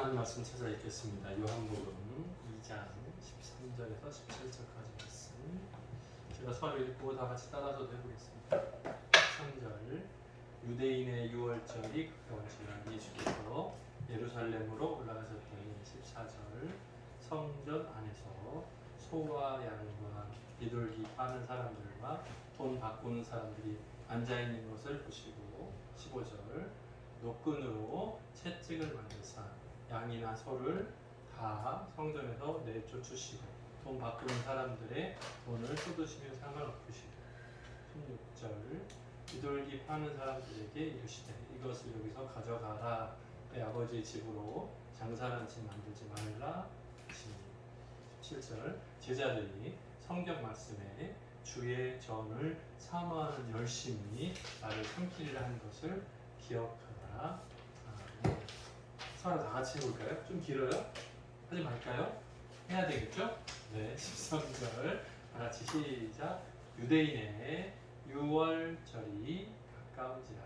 하나님 말씀 찾아 읽겠습니다. 요한복음 2장 13절에서 17절까지 말씀. 제가 서로 읽고 다 같이 따라서 해보겠습니다. 13절 유대인의 유월절이 가까워지나 예수께서 예루살렘으로 올라가셨더니 14절 성전 안에서 소와 양과 비둘기 파는 사람들과 돈 바꾸는 사람들이 앉아있는 것을 보시고 15절 노끈으로 채찍을 만드사 양이나 소를 다 성전에서 내쫓으시고 돈 바꾸는 사람들의 돈을 쏟으시며 상을 엎으시고 16절 비둘기 파는 사람들에게 이르시되 이것을 여기서 가져가라 내 아버지의 집으로 장사하는 집 만들지 말라 하시니 17절 제자들이 성경 말씀에 주의 전을 사모하는 열심히 나를 삼키리라 한 것을 기억하라. 서로 다 같이 해볼까요? 좀 길어요? 하지 말까요? 해야 되겠죠? 네, 13절 다 같이 시작. 유대인의 유월절이 가까운지라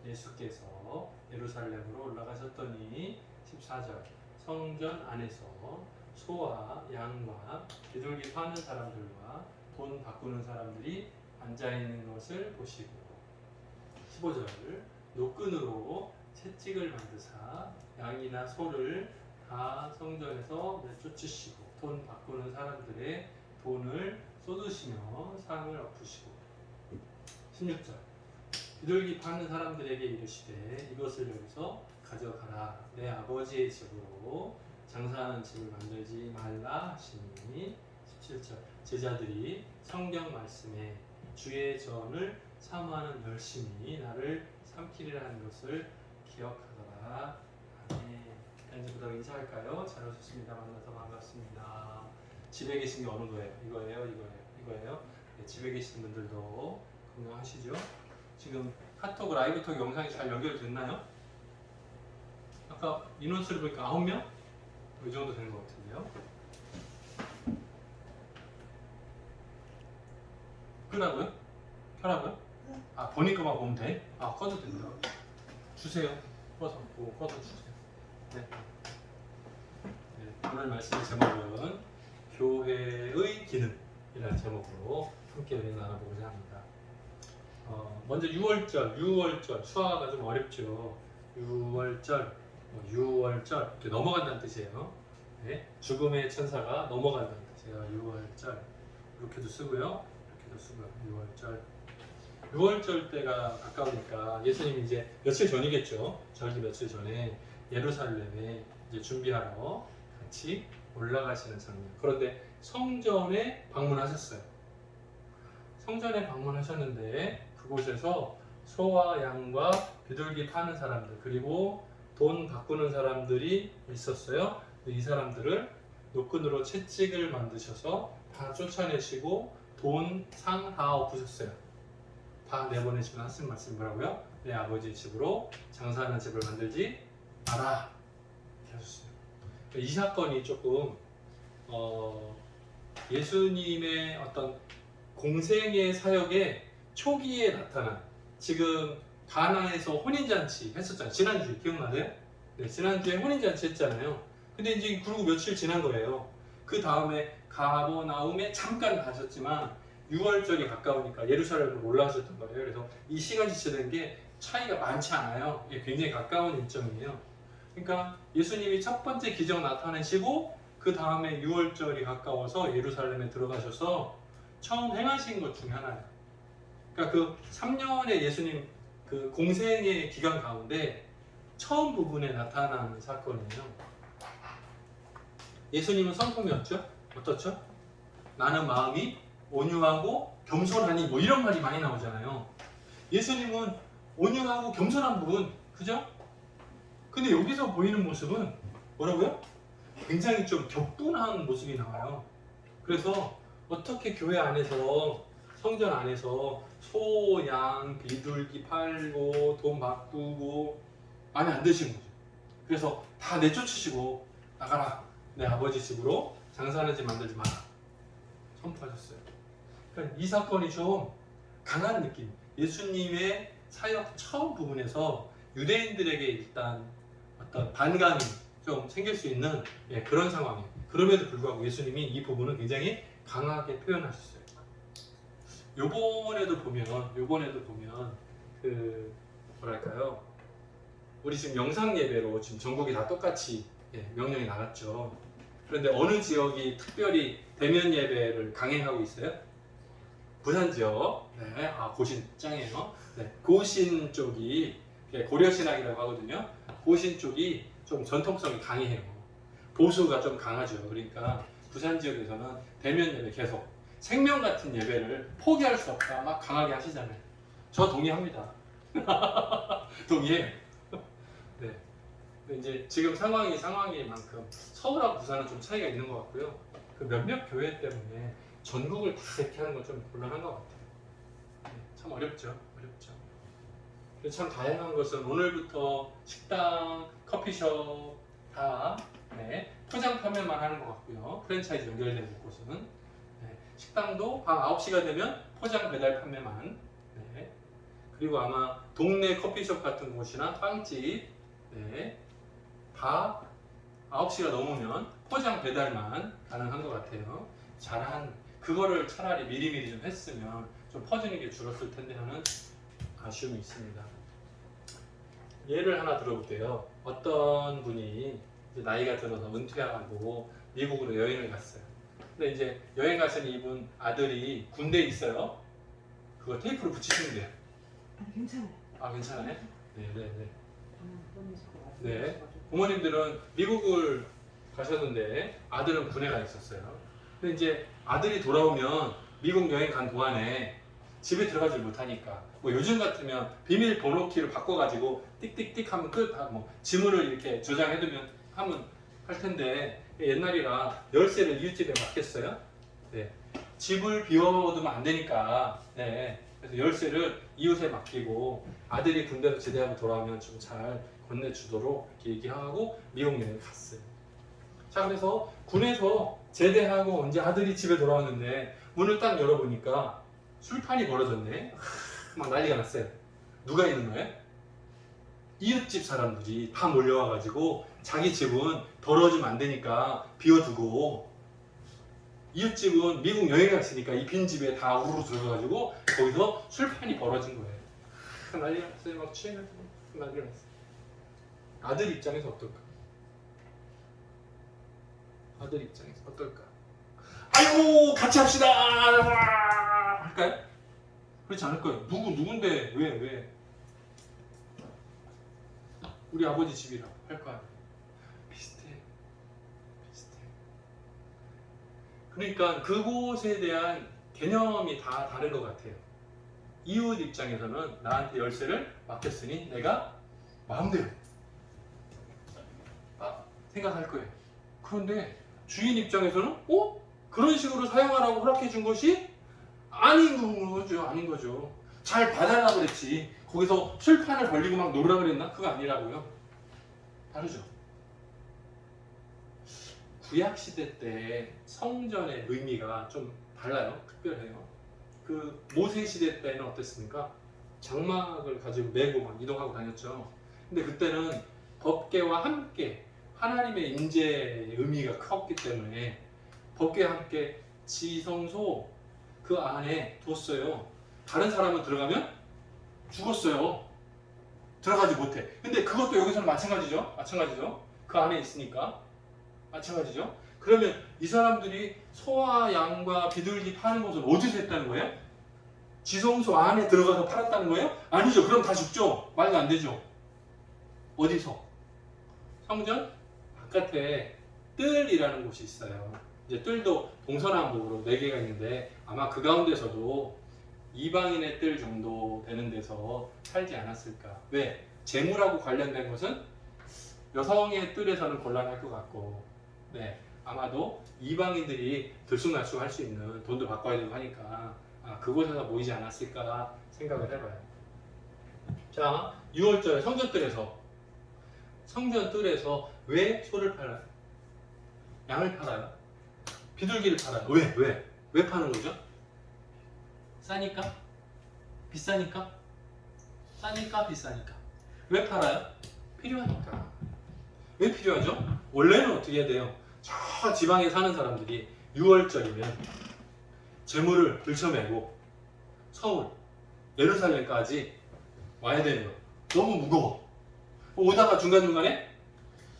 예수께서 예루살렘으로 올라가셨더니 14절 성전 안에서 소와 양과 비둘기 파는 사람들과 돈 바꾸는 사람들이 앉아있는 것을 보시고 15절 노끈으로 채찍을 만드사 양이나 소를 다 성전에서 내쫓으시고 돈 바꾸는 사람들의 돈을 쏟으시며 상을 엎으시고 16절 비둘기 파는 사람들에게 이르시되 이것을 여기서 가져가라 내 아버지의 집으로 장사하는 집을 만들지 말라 하시니 17절 제자들이 성경 말씀에 주의 전을 사모하는 열심히 나를 삼키리라 하는 것을 기억하더라. 아멘. 이제부터 인사할까요? 잘 오셨습니다. 만나서 반갑습니다. 집에 계신 게 어느 거예요? 이거예요? 네, 집에 계신 분들도 건강하시죠? 지금 카톡 라이브톡 영상이 잘 연결됐나요? 아까 인원수를 보니까 9명? 이 정도 되는 것 같은데요. 끄라고요? 켜라고요? 아 보니까만 보면 돼? 아 꺼도 된다. 주세요. 꺼서 주세요. 네. 오늘 말씀의 제목은 교회의 기능이라는 제목으로 함께 나눠보고자 합니다. 먼저 6월절 수화가 좀 어렵죠. 6월절 이렇게 넘어간다는 뜻이에요. 네. 죽음의 천사가 넘어간다는 뜻이에요. 6월절 이렇게도 쓰고요. 6월절 때가 가까우니까 예수님이 이제 며칠 전이겠죠. 절기 며칠 전에 예루살렘에 이제 준비하러 같이 올라가시는 장면. 그런데 성전에 방문하셨어요. 성전에 방문하셨는데 그곳에서 소와 양과 비둘기 파는 사람들 그리고 돈 바꾸는 사람들이 있었어요. 이 사람들을 노끈으로 채찍을 만드셔서 다 쫓아내시고 돈, 상 다 엎으셨어요. 다 내보내시면 하신 말씀이 뭐라고요? 내 아버지 집으로 장사하는 집을 만들지 마라 이렇게 하셨어요. 이 사건이 조금 예수님의 어떤 공생의 사역의 초기에 나타난 지금 가나에서 혼인잔치 했었잖아요. 지난주에 기억나세요? 네, 지난주에 혼인잔치 했잖아요. 근데 이제 그러고 며칠 지난 거예요. 그 다음에 가버나움에 잠깐 가셨지만 6월절이 가까우니까 예루살렘으로 올라가셨던 거예요. 그래서 이 시간 지체된 게 차이가 많지 않아요. 이게 굉장히 가까운 일정이에요. 그러니까 예수님이 첫 번째 기적 나타내시고 그 다음에 6월절이 가까워서 예루살렘에 들어가셔서 처음 행하신 것 중에 하나예요. 그러니까 그 3년의 예수님 그 공생의 기간 가운데 처음 부분에 나타난 사건이에요. 예수님은 성품이었죠? 어떻죠? 나는 마음이 온유하고 겸손하니 뭐 이런 말이 많이 나오잖아요. 예수님은 온유하고 겸손한 분, 그죠? 근데 여기서 보이는 모습은 뭐라고요? 굉장히 좀 격분한 모습이 나와요. 그래서 어떻게 교회 안에서 성전 안에서 소, 양, 비둘기 팔고 돈 바꾸고 마음에 안 드시는 거죠. 그래서 다 내쫓으시고 나가라. 내 아버지 집으로 장사하는 집 만들지 마라. 선포하셨어요. 그러니까 이 사건이 좀 강한 느낌. 예수님의 사역 처음 부분에서 유대인들에게 일단 어떤 반감이 좀 생길 수 있는 그런 상황이에요. 그럼에도 불구하고 예수님이 이 부분을 굉장히 강하게 표현하셨어요. 요번에도 보면 그 뭐랄까요? 우리 지금 영상 예배로 지금 전국이 다 똑같이 명령이 나갔죠. 그런데 어느 지역이 특별히 대면 예배를 강행하고 있어요? 부산 지역. 네, 고신 짱이에요. 네, 고신 쪽이 고려신학이라고 하거든요. 고신 쪽이 좀 전통성이 강해요. 보수가 좀 강하죠. 그러니까 부산 지역에서는 대면 예배 계속 생명 같은 예배를 포기할 수 없다 막 강하게 하시잖아요. 저 동의합니다. 동의해요. 네. 근데 이제 지금 상황인 만큼 서울하고 부산은 좀 차이가 있는 것 같고요. 그 몇몇 교회 때문에 전국을 다 이렇게 하는 건 좀 곤란한 것 같아요. 네, 참 어렵죠. 근데 참 다양한 것은 오늘부터 식당, 커피숍 다 포장 판매만 하는 것 같고요. 프랜차이즈 연결되는 곳은 식당도 밤 9시가 되면 포장 배달 판매만. 그리고 아마 동네 커피숍 같은 곳이나 빵집 다 9시가 넘으면 포장 배달만 가능한 것 같아요. 그거를 차라리 미리미리 좀 했으면 좀 퍼지는 게 줄었을 텐데 하는 아쉬움이 있습니다. 예를 하나 들어볼게요. 어떤 분이 이제 나이가 들어서 은퇴하고 미국으로 여행을 갔어요. 근데 이제 여행 가신 이분 아들이 군대에 있어요. 그거 테이프로 붙이시면 돼요. 괜찮아요. 괜찮아요? 네. 부모님들은 미국을 가셨는데 아들은 군에 가 있었어요. 근데 이제 아들이 돌아오면 미국 여행 간 동안에 집에 들어가지 못하니까 뭐 요즘 같으면 비밀번호키를 바꿔가지고 띡띡띡 하면 끝. 지문을 이렇게 저장해두면 하면 할 텐데 옛날이라 열쇠를 이웃집에 맡겼어요. 네. 집을 비워두면 안 되니까. 그래서 열쇠를 이웃에 맡기고 아들이 군대에서 제대하고 돌아오면 좀 잘 건네주도록 이렇게 얘기하고 미국 여행을 갔어요. 자, 그래서 군에서 제대하고 이제 아들이 집에 돌아왔는데 문을 딱 열어보니까 술판이 벌어졌네. 막 난리가 났어요. 누가 있는 거예요? 이웃집 사람들이 다 몰려와가지고 자기 집은 더러워지면 안 되니까 비워두고 이웃집은 미국 여행 갔으니까 이 빈집에 다 우르르 들어가가지고 거기서 술판이 벌어진 거예요. 난리가 났어요. 막 취해가지고 난리가 났어요. 아들 입장에서 어떨까? 아이고 같이 합시다 할까요? 그렇지 않을 거예요. 누군데 왜 우리 아버지 집이라 할 거 아니에요. 비슷해. 그러니까 그곳에 대한 개념이 다 다른 것 같아요. 이웃 입장에서는 나한테 열쇠를 맡겼으니 내가 마음대로 생각할 거예요. 그런데 주인 입장에서는 그런 식으로 사용하라고 허락해 준 것이 아닌 거죠. 잘 봐달라고 그랬지. 거기서 술판을 벌리고 막 놀으라 그랬나? 그거 아니라고요. 다르죠. 구약시대 때 성전의 의미가 좀 달라요. 특별해요. 그 모세시대 때는 어땠습니까? 장막을 가지고 메고 막 이동하고 다녔죠. 근데 그때는 법궤와 함께 하나님의 임재의 의미가 컸기 때문에 법궤와 함께 지성소 그 안에 뒀어요. 다른 사람은 들어가면 죽었어요. 들어가지 못해. 근데 그것도 여기서는 마찬가지죠. 그 안에 있으니까 마찬가지죠. 그러면 이 사람들이 소와 양과 비둘기 파는 것을 어디서 했다는 거예요? 지성소 안에 들어가서 팔았다는 거예요? 아니죠. 그럼 다 죽죠. 말도 안 되죠. 어디서? 성전 바깥에 뜰이라는 곳이 있어요. 이제 뜰도 동서남북으로 4개가 있는데 아마 그 가운데서도 이방인의 뜰 정도 되는 데서 살지 않았을까. 왜? 재물하고 관련된 것은 여성의 뜰에서는 곤란할 것 같고 아마도 이방인들이 들쑥날쑥 할 수 있는 돈도 바꿔야 되고 하니까 그곳에서 모이지 않았을까 생각을 해봐요. 자, 6월절에 성전 뜰에서 왜 소를 팔아요? 양을 팔아요? 비둘기를 팔아요? 왜 파는 거죠? 싸니까? 비싸니까? 싸니까? 비싸니까? 왜 팔아요? 필요하니까. 왜 필요하죠? 원래는 어떻게 해야 돼요? 저 지방에 사는 사람들이 6월절이면 재물을 들쳐매고 서울, 예루살렘까지 와야 되는 거. 너무 무거워. 오다가 중간중간에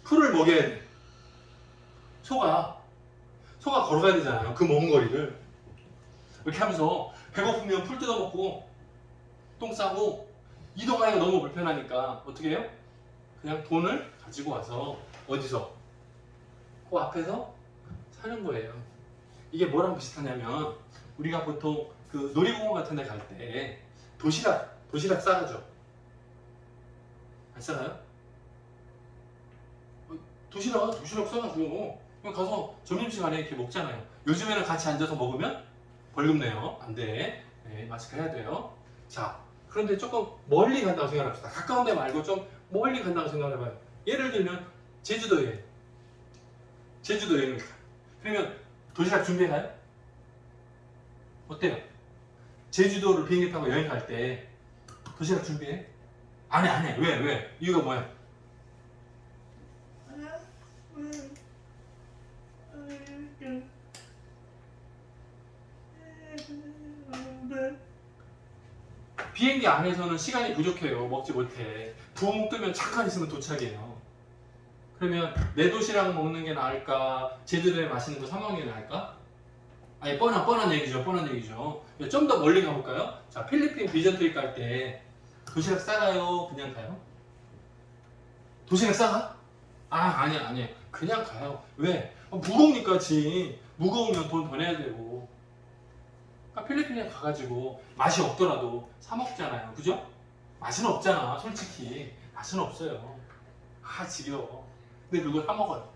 풀을 먹여야 돼. 소가 걸어가야 되잖아요. 그 먼 거리를. 이렇게 하면서 배고프면 풀 뜯어먹고 똥 싸고 이동하기가 너무 불편하니까 어떻게 해요? 그냥 돈을 가지고 와서 어디서? 그 앞에서 사는 거예요. 이게 뭐랑 비슷하냐면 우리가 보통 그 놀이공원 같은 데 갈 때 도시락 싸가죠. 안 싸가요? 도시락 싸가지고 그냥 가서 점심시간에 이렇게 먹잖아요. 요즘에는 같이 앉아서 먹으면 벌금 내요. 안 돼. 네, 마스크 해야 돼요. 자, 그런데 조금 멀리 간다고 생각합시다. 가까운 데 말고 좀 멀리 간다고 생각해봐요. 예를 들면 제주도 여행을 가. 그러면 도시락 준비해가요? 어때요? 제주도를 비행기 타고 여행 갈 때 도시락 준비해? 안 해. 왜? 이유가 뭐야? 비행기 안에서는 시간이 부족해요. 먹지 못해. 붕 뜨면 잠깐 있으면 도착이에요. 그러면 내 도시락 먹는 게 나을까? 제주도에 맛있는 거 사 먹는 게 나을까? 아니 뻔한 얘기죠. 좀 더 멀리 가볼까요? 자, 필리핀 비전 트립 갈 때 도시락 싸가요? 그냥 가요? 도시락 싸가? 아니야. 그냥 가요. 왜? 무거우니까 무거우면 돈 더 내야 되고. 그러니까 필리핀에 가가지고 맛이 없더라도 사 먹잖아요. 그죠? 맛은 없잖아. 솔직히 맛은 없어요. 지겨워. 근데 그걸 사 먹어요.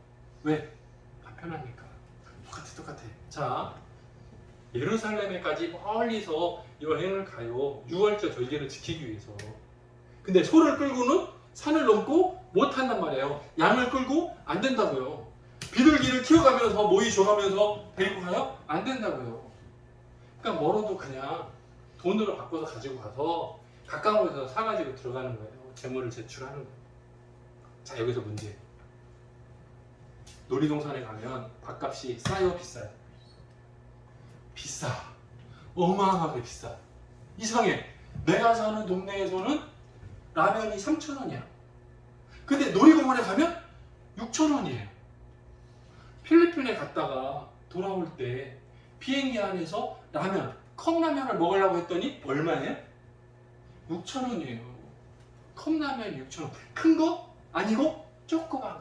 왜? 간편하니까. 똑같아. 자, 예루살렘에까지 멀리서 여행을 가요. 6월절 절기를 지키기 위해서. 근데 소를 끌고는 산을 넘고 못 한단 말이에요. 양을 끌고 안 된다고요. 비둘기를 키워가면서 모이 줘가면서 데리고 가요? 안 된다고요. 그러니까 멀어도 그냥 돈으로 바꿔서 가지고 가서 가까운 곳에서 사가지고 들어가는 거예요. 재물을 제출하는 거예요. 자, 여기서 문제. 놀이동산에 가면 밥값이 싸요, 비싸요? 비싸. 어마어마하게 비싸. 이상해. 내가 사는 동네에서는 라면이 3,000원이야. 근데 놀이공원에 가면 6,000원이에요. 필리핀에 갔다가 돌아올 때 비행기 안에서 컵라면을 먹으려고 했더니 얼마예요? 6,000원이에요. 컵라면이 6,000원. 큰 거? 아니고 조그만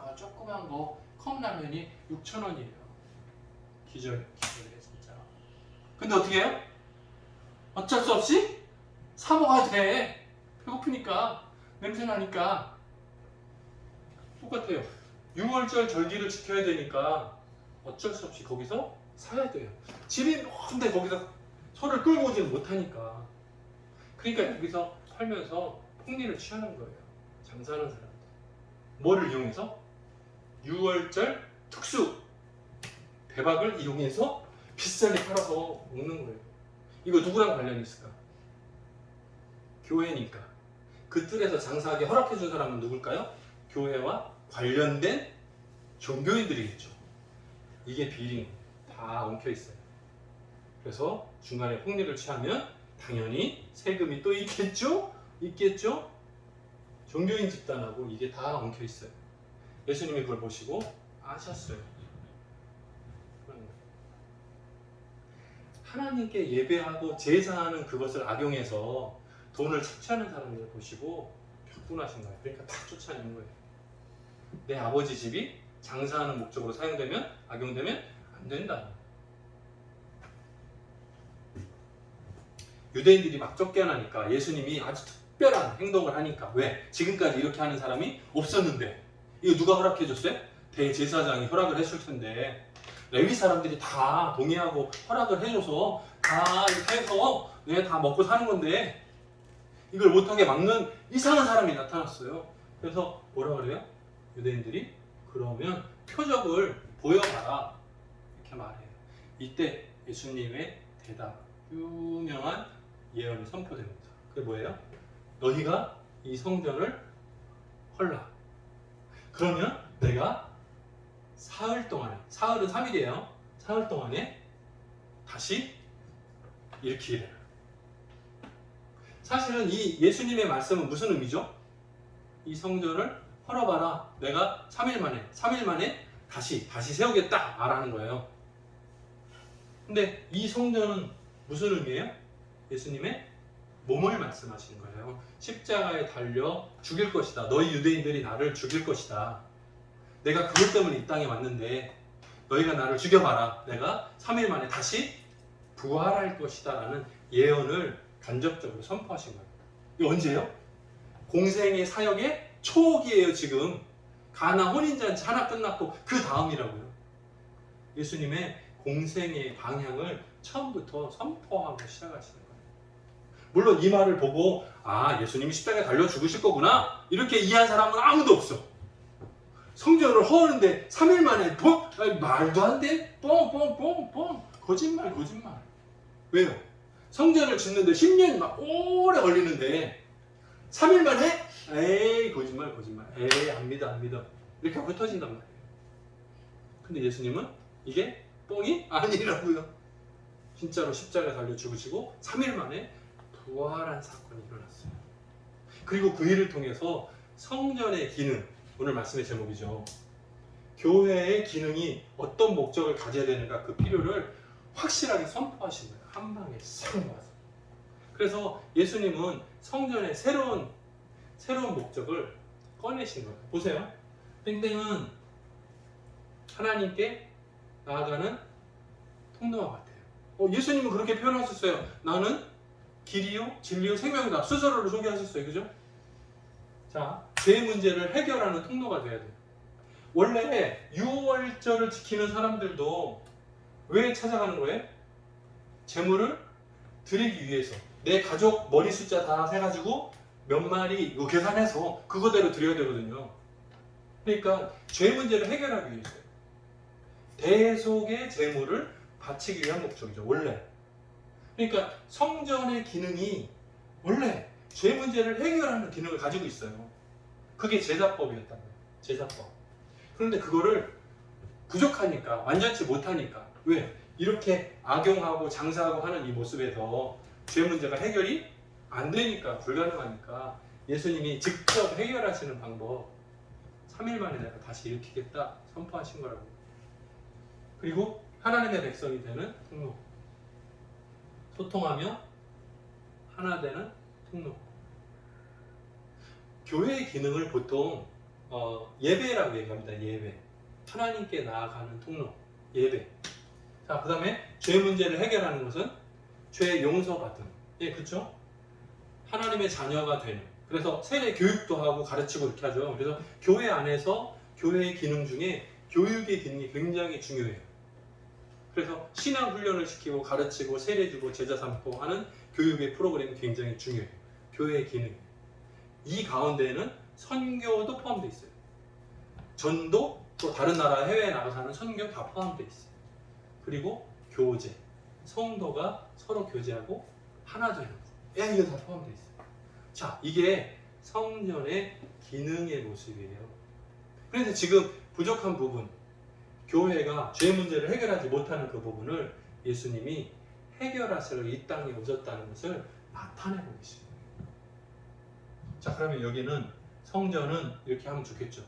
거 컵라면이 6,000원이에요. 기절해 진짜. 근데 어떻게 해요? 어쩔 수 없이 사 먹어야 돼. 배고프니까, 냄새 나니까. 똑같아요. 6월절 절기를 지켜야 되니까 어쩔 수 없이 거기서 사야 돼요. 집이 먼데 거기서 소를 끌고 오지는 못하니까. 그러니까 여기서 팔면서 폭리를 취하는 거예요. 장사하는 사람들. 뭐를 이용해서? 6월절 특수 대박을 이용해서 비싸게 팔아서 먹는 거예요. 이거 누구랑 관련이 있을까? 교회니까. 그 뜰에서 장사하게 허락해 준 사람은 누굴까요? 교회와 관련된 종교인들이겠죠. 이게 비리 다 엉켜 있어요. 그래서 중간에 폭리를 취하면 당연히 세금이 또 있겠죠? 종교인 집단하고 이게 다 엉켜 있어요. 예수님이 그걸 보시고 아셨어요. 하나님께 예배하고 제사하는 그것을 악용해서 돈을 착취하는 사람들을 보시고 격분하신 거예요. 그러니까 다 쫓아내는 거예요. 내 아버지 집이 장사하는 목적으로 사용되면, 악용되면 안 된다. 유대인들이 막 쫓겨나니까 예수님이 아주 특별한 행동을 하니까. 왜? 지금까지 이렇게 하는 사람이 없었는데. 이거 누가 허락해줬어요? 대제사장이 허락을 했을 텐데 레위 사람들이 다 동의하고 허락을 해줘서 다 이렇게 해서 다 먹고 사는 건데 이걸 못하게 막는 이상한 사람이 나타났어요. 그래서 뭐라 그래요? 유대인들이 그러면 표적을 보여봐라 이렇게 말해요. 이때 예수님의 대답, 유명한 예언이 선포됩니다. 그게 뭐예요? 너희가 이 성전을 헐라. 그러면 내가 사흘 동안에, 사흘은 3일이에요. 사흘 동안에 다시 일으키게 되는. 사실은 이 예수님의 말씀은 무슨 의미죠? 이 성전을 헐어봐라. 내가 3일 만에 다시 세우겠다 말하는 거예요. 근데 이 성전은 무슨 의미예요? 예수님의 몸을 말씀하시는 거예요. 십자가에 달려 죽일 것이다. 너희 유대인들이 나를 죽일 것이다. 내가 그것 때문에 이 땅에 왔는데 너희가 나를 죽여봐라. 내가 3일 만에 다시 부활할 것이다 라는 예언을 간접적으로 선포하신 거예요. 이게 언제예요? 공생의 사역의 초기예요. 지금 가나 혼인잔치 하나 끝났고 그 다음이라고요. 예수님의 공생의 방향을 처음부터 선포하고 시작하시는 거예요. 물론 이 말을 보고 예수님이 십자가에 달려 죽으실 거구나 이렇게 이해한 사람은 아무도 없어. 성전을 허우는데 3일 만에 말도 안 돼? 뻥 거짓말. 왜요? 성전을 짓는데 10년이 막 오래 걸리는데 3일 만에 에이 거짓말 에이 안 믿어 이렇게 하고 터진단 말이에요. 근데 예수님은 이게 뻥이 아니라고요. 진짜로 십자가에 달려 죽으시고 3일 만에 부활한 사건이 일어났어요. 그리고 그 일을 통해서 성전의 기능, 오늘 말씀의 제목이죠. 교회의 기능이 어떤 목적을 가져야 되는가 그 필요를 확실하게 선포하신 거예요. 한 방에 싹 모아서. 그래서 예수님은 성전의 새로운 목적을 꺼내신 거예요. 보세요. 땡땡은 하나님께 나아가는 통로와 같아요. 예수님은 그렇게 표현하셨어요. 나는 길이요, 진리요, 생명이다. 스스로를 소개하셨어요. 그죠? 자, 죄 문제를 해결하는 통로가 돼야 돼요. 원래 유월절을 지키는 사람들도 왜 찾아가는 거예요? 제물을 드리기 위해서. 내 가족 머리 숫자 다 세가지고 몇 마리 이거 계산해서 그거대로 드려야 되거든요. 그러니까 죄 문제를 해결하기 위해서요. 대속의 제물을 바치기 위한 목적이죠. 원래. 그러니까 성전의 기능이 원래 죄 문제를 해결하는 기능을 가지고 있어요. 그게 제사법이었단 말이에요. 제사법. 그런데 그거를 부족하니까, 완전치 못하니까. 왜? 이렇게 악용하고 장사하고 하는 이 모습에서 죄 문제가 해결이 안 되니까, 불가능하니까 예수님이 직접 해결하시는 방법 3일 만에 내가 다시 일으키겠다 선포하신 거라고. 그리고 하나님의 백성이 되는 통로. 소통하며 하나 되는 통로. 교회의 기능을 보통 예배라고 얘기합니다. 예배. 하나님께 나아가는 통로. 예배. 자, 그 다음에 죄 문제를 해결하는 것은 죄 용서받음. 예, 그렇죠? 하나님의 자녀가 되는. 그래서 세례 교육도 하고 가르치고 이렇게 하죠. 그래서 교회 안에서 교회의 기능 중에 교육의 기능이 굉장히 중요해요. 그래서 신앙 훈련을 시키고 가르치고 세례 주고 제자 삼고 하는 교육의 프로그램이 굉장히 중요해요. 교회의 기능. 이 가운데에는 선교도 포함되어 있어요. 전도, 또 다른 나라 해외에 나가서 하는 선교 다 포함되어 있어요. 그리고 교제. 성도가 서로 교제하고 하나 되는 거. 이거 다 포함되어 있어요. 자, 이게 성전의 기능의 모습이에요. 그런데 지금 부족한 부분, 교회가 죄 문제를 해결하지 못하는 그 부분을 예수님이 해결하시러 이 땅에 오셨다는 것을 나타내고 계십니다. 자, 그러면 여기는 성전은 이렇게 하면 좋겠죠.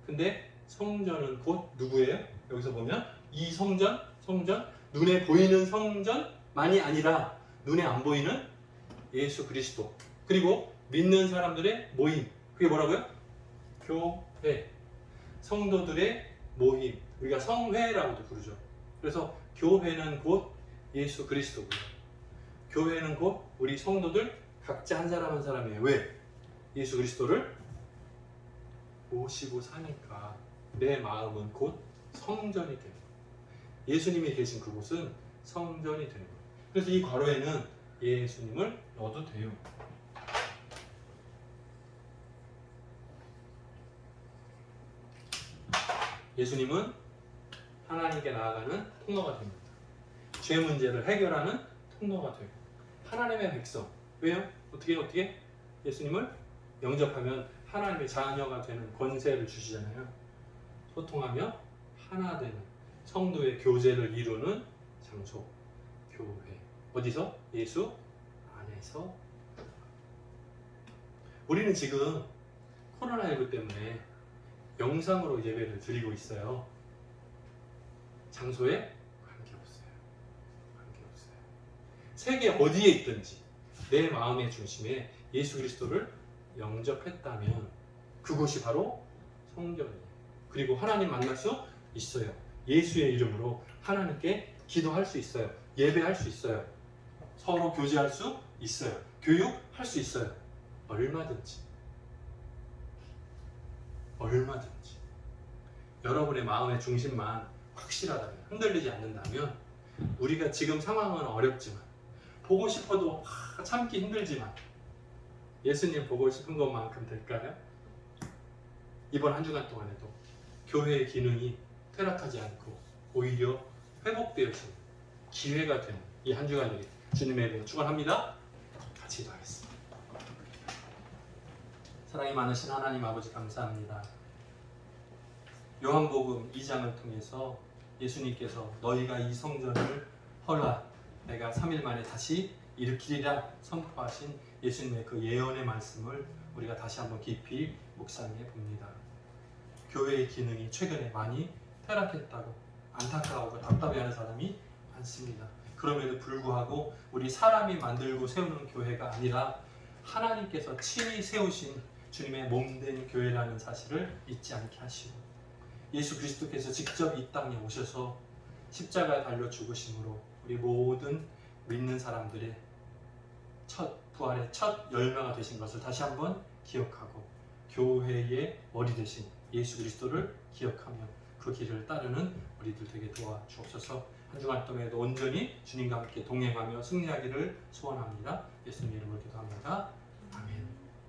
근데 성전은 곧 누구예요? 여기서 보면 이 성전, 눈에 보이는 성전만이 아니라 눈에 안 보이는 예수 그리스도, 그리고 믿는 사람들의 모임. 그게 뭐라고요? 교회. 성도들의 모임. 우리가 성회라고도 부르죠. 그래서 교회는 곧 예수 그리스도고요. 교회는 곧 우리 성도들 각자 한 사람 한 사람이에요. 왜? 예수 그리스도를 모시고 사니까 내 마음은 곧 성전이 되는 거예요. 예수님이 계신 그곳은 성전이 되는 거예요. 그래서 이 괄호에는 예수님을 넣어도 돼요. 예수님은 하나님께 나아가는 통로가 됩니다. 죄 문제를 해결하는 통로가 되고 하나님의 백성. 왜요? 어떻게? 예수님을 영접하면 하나님의 자녀가 되는 권세를 주시잖아요. 소통하며 하나 되는 성도의 교제를 이루는 장소, 교회. 어디서? 예수 안에서. 우리는 지금 코로나19 때문에 영상으로 예배를 드리고 있어요. 장소에 관계없어요. 관계없어요. 세계 어디에 있든지 내 마음의 중심에 예수 그리스도를 영접했다면 그곳이 바로 성전이에요. 그리고 하나님 만날 수 있어요. 예수의 이름으로 하나님께 기도할 수 있어요. 예배할 수 있어요. 서로 교제할 수 있어요. 교육할 수 있어요. 얼마든지. 얼마든지. 여러분의 마음의 중심만 확실하다면, 흔들리지 않는다면, 우리가 지금 상황은 어렵지만, 보고 싶어도 참기 힘들지만, 예수님 보고 싶은 것만큼 될까요? 이번 한 주간 동안에도 교회의 기능이 퇴락하지 않고 오히려 회복되어지는 기회가 되는 이 한 주간이 주님의 이름으로 축원합니다. 같이 기도하겠습니다. 사랑이 많으신 하나님 아버지 감사합니다. 요한복음 2장을 통해서 예수님께서 너희가 이 성전을 헐라 내가 3일 만에 다시 일으키리라 선포하신 예수님의 그 예언의 말씀을 우리가 다시 한번 깊이 묵상해 봅니다. 교회의 기능이 최근에 많이 퇴락했다고 안타까워하고 답답해하는 사람이 많습니다. 그럼에도 불구하고 우리 사람이 만들고 세우는 교회가 아니라 하나님께서 친히 세우신 주님의 몸된 교회라는 사실을 잊지 않게 하시고 예수 그리스도께서 직접 이 땅에 오셔서 십자가에 달려 죽으심으로 우리 모든 믿는 사람들의 부활의 첫 열매가 되신 것을 다시 한번 기억하고 교회의 머리 되신 예수 그리스도를 기억하며 그 길을 따르는 우리들 되게 도와주옵소서. 한 주간 동안에도 온전히 주님과 함께 동행하며 승리하기를 소원합니다. 예수님 이름으로 기도합니다. 아멘.